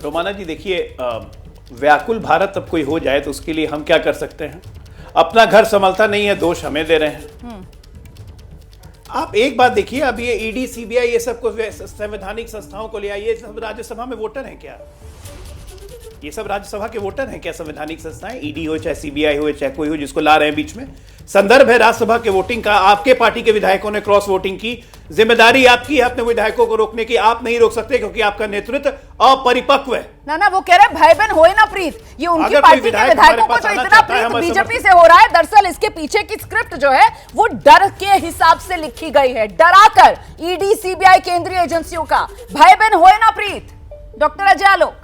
रोमाना जी देखिए, व्याकुल भारत अब कोई हो जाए तो उसके लिए हम क्या कर सकते हैं? अपना घर संभलता नहीं है, दोष हमें दे रहे हैं। आप एक बात देखिए, अब ये ईडी सीबीआई ये सब को संवैधानिक संस्थाओं को ले आइए, ये सब राज्यसभा में वोटर हैं क्या? ये सब राज्यसभा के वोटर हैं क्या? संवैधानिक संस्थाएं, ईडी हो चाहे सीबीआई हो चाहे कोई हो जिसको ला रहे हैं बीच में, संदर्भ है राज्यसभा के वोटिंग का। आपके पार्टी के विधायकों ने क्रॉस वोटिंग की, जिम्मेदारी आपकी है अपने विधायकों को रोकने की। आप नहीं रोक सकते क्योंकि आपका नेतृत्व अपरिपक्व है। ना वो कह रहे हैं भाई बहन होए ना प्रीत, ये उनकी पार्टी के विधायकों को जो इतना प्रीत बीजेपी से हो रहा है, दरअसल इसके पीछे की स्क्रिप्ट जो है वो डर के हिसाब से लिखी गई है, डराकर ईडी सीबीआई केंद्रीय एजेंसियों का। भाई बहन होए ना प्रीत, डॉक्टर अजय आलोक।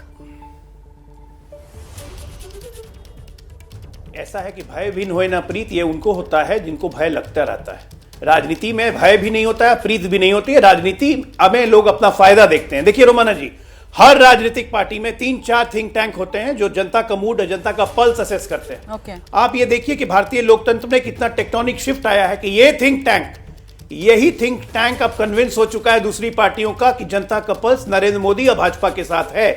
ऐसा है कि भय भी होए ना प्रीत, ये उनको होता है जिनको भय लगता रहता है। राजनीति में भय भी नहीं होता है, प्रीत भी नहीं होती है। राजनीति में लोग अपना फायदा देखते हैं। देखिए रोमाना जी, हर राजनीतिक पार्टी में 3-4 थिंक टैंक होते हैं जो जनता का मूड, जनता का पल्स असेस करते हैं। आप ये देखिए कि भारतीय लोकतंत्र में कितना टेक्टोनिक शिफ्ट आया है कि ये थिंक टैंक, यही थिंक टैंक अब कन्विंस हो चुका है दूसरी पार्टियों का कि जनता का पल्स नरेंद्र मोदी और भाजपा के साथ है।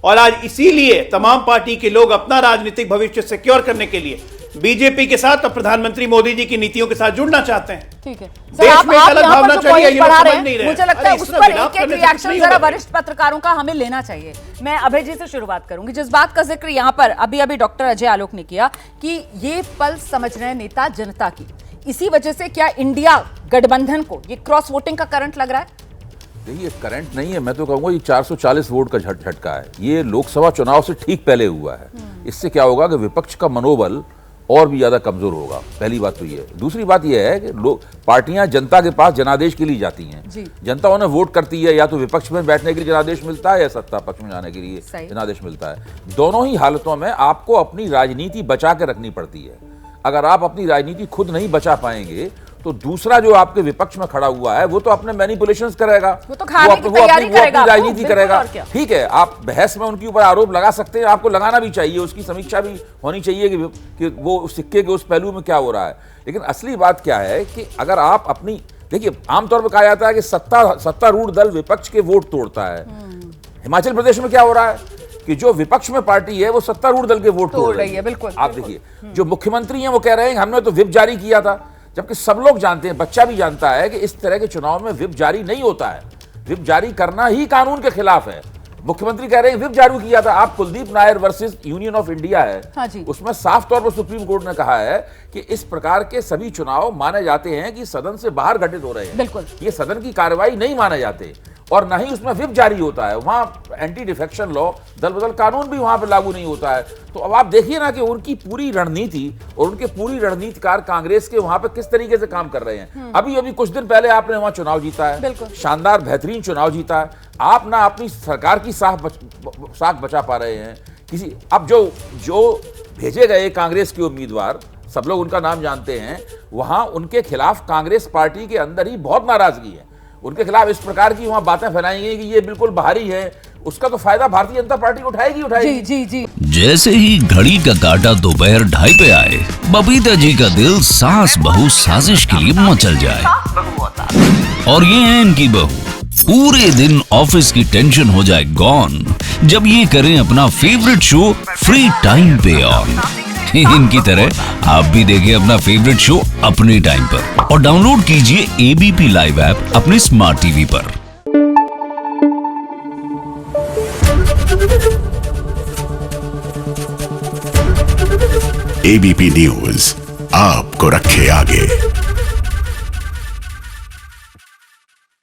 और आज इसीलिए तमाम पार्टी के लोग अपना राजनीतिक भविष्य सिक्योर करने के लिए बीजेपी के साथ और प्रधानमंत्री मोदी जी की नीतियों के साथ जुड़ना चाहते हैं। ठीक है देश में अलग भावना चाहिए, ये लोग समझ नहीं रहे। मुझे लगता है उस पर एक रिएक्शन जरा वरिष्ठ पत्रकारों का हमें लेना चाहिए। मैं अभय जी से शुरुआत करूंगी। जिस बात का जिक्र यहाँ पर अभी अभी डॉक्टर अजय आलोक ने किया कि ये पल्स समझ रहे नेता जनता की, इसी वजह से क्या इंडिया गठबंधन को ये क्रॉस वोटिंग का करंट लग रहा है? देखिए करंट नहीं है, मैं तो कहूँगा ये 440 वोट का झटका है। ये लोकसभा चुनाव से ठीक पहले हुआ है। इससे क्या होगा कि विपक्ष का मनोबल और भी ज्यादा कमजोर होगा। पहली बात तो ये है। दूसरी बात ये है कि लोग, पार्टियां जनता के पास जनादेश के लिए जाती हैं। जनता उन्हें वोट करती है, या तो विपक्ष में बैठने के लिए जनादेश मिलता है या सत्ता पक्ष में जाने के लिए जनादेश मिलता है। दोनों ही हालतों में आपको अपनी राजनीति बचा के रखनी पड़ती है। अगर आप अपनी राजनीति खुद नहीं बचा पाएंगे तो दूसरा जो आपके विपक्ष में खड़ा हुआ है वो तो अपने मैनिपुलेशंस करेगा, वो अपनी राजनीति करेगा। ठीक है, आप बहस में उनके ऊपर आरोप लगा सकते हैं, आपको लगाना भी चाहिए, उसकी समीक्षा भी होनी चाहिए कि वो सिक्के के उस पहलू में क्या हो रहा है। लेकिन असली बात क्या है कि अगर आप अपनी, देखिए आमतौर पर कहा जाता है कि सत्तारूढ़ दल विपक्ष के वोट तोड़ता है। हिमाचल प्रदेश में क्या हो रहा है कि जो विपक्ष में पार्टी है वो सत्तारूढ़ दल के वोट तोड़ रही है। बिल्कुल, आप देखिए जो मुख्यमंत्री हैं वो कह रहे हैं हमने तो व्हिप जारी किया था, जबकि सब लोग जानते हैं, बच्चा भी जानता है कि इस तरह के चुनाव में व्हिप जारी नहीं होता है। व्हिप जारी करना ही कानून के खिलाफ है। मुख्यमंत्री कह रहे हैं व्हिप जारी किया था। आप Kuldeep Nair versus union of India है, हाँ जी। उसमें साफ तौर पर सुप्रीम कोर्ट ने कहा है कि इस प्रकार के सभी चुनाव माने जाते हैं कि सदन से बाहर घटित हो रहे हैं। बिल्कुल, ये सदन की कार्रवाई नहीं माने जाते और ना ही उसमें व्हिप जारी होता है। वहां एंटी डिफेक्शन लॉ, दल बदल कानून भी वहां पर लागू नहीं होता है। तो अब आप देखिए ना कि उनकी पूरी रणनीति और उनके पूरी रणनीतिकार कांग्रेस के वहां पर किस तरीके से काम कर रहे हैं। अभी कुछ दिन पहले आपने वहां चुनाव जीता है, शानदार बेहतरीन चुनाव जीता है। आप ना अपनी सरकार की साख बचा पा रहे हैं किसी। अब जो भेजे गए कांग्रेस के उम्मीदवार, सब लोग उनका नाम जानते हैं, वहां उनके खिलाफ कांग्रेस पार्टी के अंदर ही बहुत नाराजगी है। उनके खिलाफ इस प्रकार की वहां बातें फैलाई गई कि ये बिल्कुल बाहरी है। उसका तो फायदा भारतीय जनता पार्टी उठाएगी। जी। जैसे ही घड़ी का काटा दोपहर 2:30 पे आए, बबीता जी का दिल सास बहू साजिश के लिए मचल जाए। और ये है इनकी बहू, पूरे दिन ऑफिस की टेंशन हो जाए गॉन जब ये करें अपना फेवरेट शो फ्री टाइम पे ऑन। इनकी तरह आप भी देखें अपना फेवरेट शो अपने टाइम पर और डाउनलोड कीजिए एबीपी लाइव ऐप अपने स्मार्ट टीवी पर। एबीपी न्यूज आपको रखे आगे।